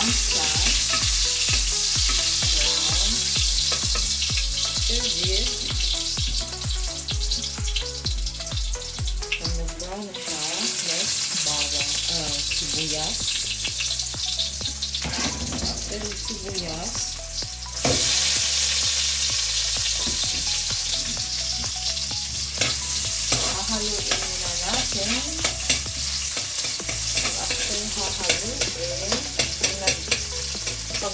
brown siya. Brown. After this, pag nag-brown na siya, next, sibuyas. After sibuyas, hahaluin muna natin. After hahaluin, pag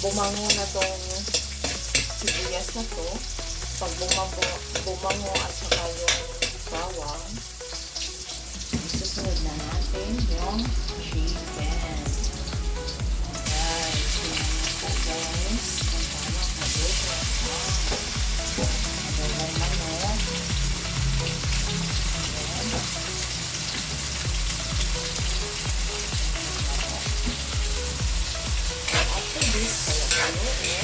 bumango na tong sibuyas na to, pag bumango at saka yung bawang, susunod na natin yung chicken. Alright, so guys, kung paano haluin ang manok. After this, haluin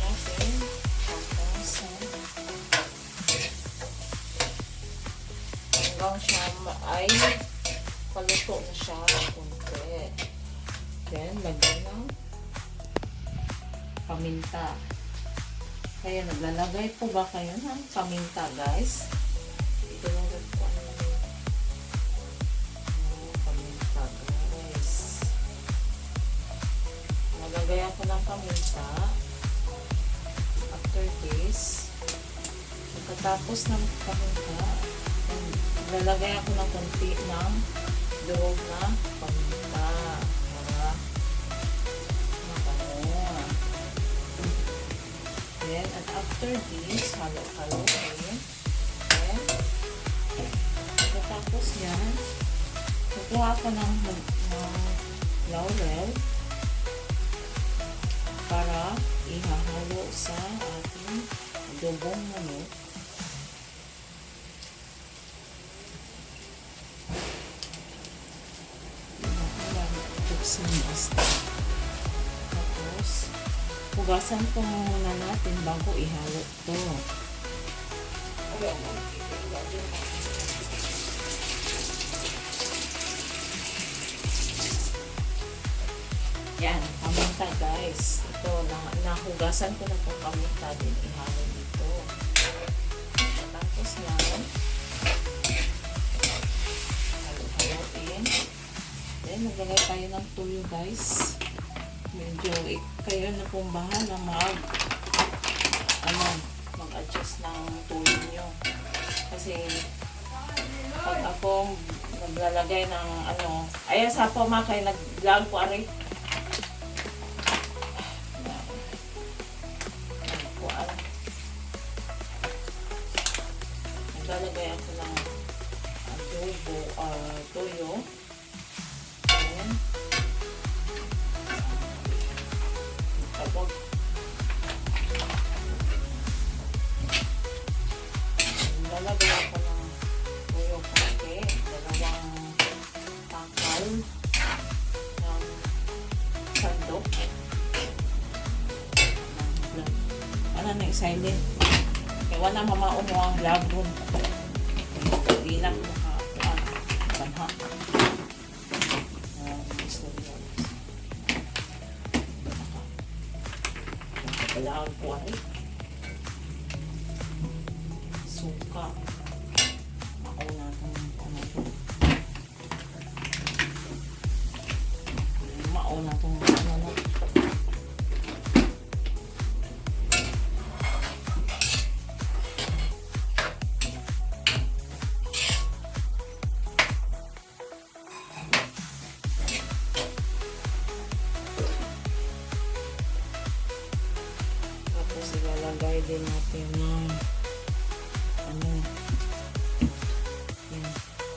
natin hanggang siya ay paluto na siya ng kunti. Then, lagyan ng paminta. Kaya naglalagay po ba kayo ng paminta, guys? Ito lang po paminta, guys. Nalagay ako ng paminta. After this, pagkatapos ng paminta, naglalagay ako ng konti ng durog na paminta para mabango. Then, and after this, halo-haloin. Then, pagkatapos yan, kukuha ako ng laurel para ihahalo sa ating adobong manok. Tapos, hugasan po muna natin bago ihalo ito. Yan, paminta guys. Ito, nahugasan ko na po paminta din ihalo dito. Tapos yan, halo-haloin. Then, naglagay tayo ng tuyo guys. Medyo kayo na pong bahala mag-adjust ng tuyo nyo. Kasi pag ako naglalagay ng ayan sa po mga kayo nag-vlog po aray. Naglalagay ako ng adobo, tuyo. Ayan. Tapos lalagay ako ng tuyo konti, dalawang tangkal ng sandok. Ano na silent? Kaya wala mamaon mo ang vlog room. Hindi na banha. Kailangan ko ay suka. Mauna itong mauna itong ilalagay din natin ng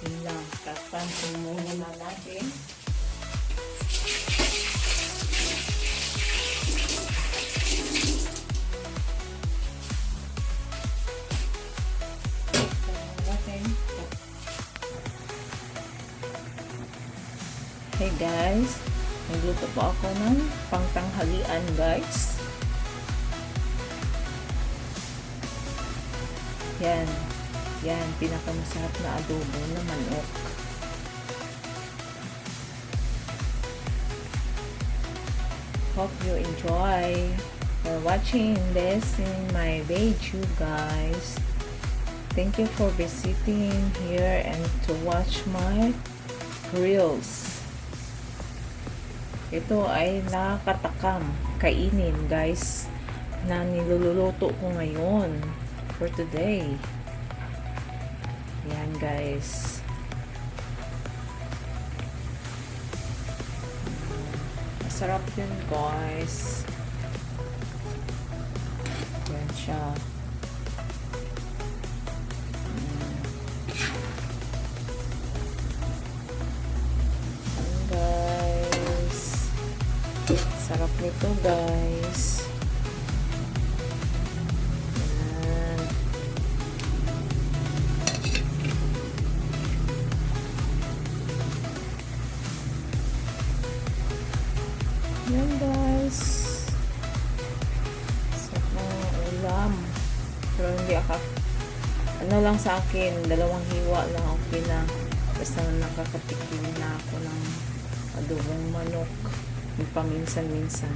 yun lang, takpan muna na natin. Hey guys, nagluto po ako ng pangtanghalian guys. Yan. Yan, pinakamasarap na adobo na manok. Hope you enjoy for watching this in my video, guys. Thank you for visiting here and to watch my reels. Ito ay nakakatakam kainin, guys, na niluluto ko ngayon for today. Yan, guys. Masarap yun, guys. Yan siya. Yan, guys. Sarap nito, guys. Yan, guys. Sarap ng ulam. Pero hindi ano lang sa akin, 2 hiwa lang okay na. Basta nakakatikim na ako ng adobong manok. Paminsan-minsan.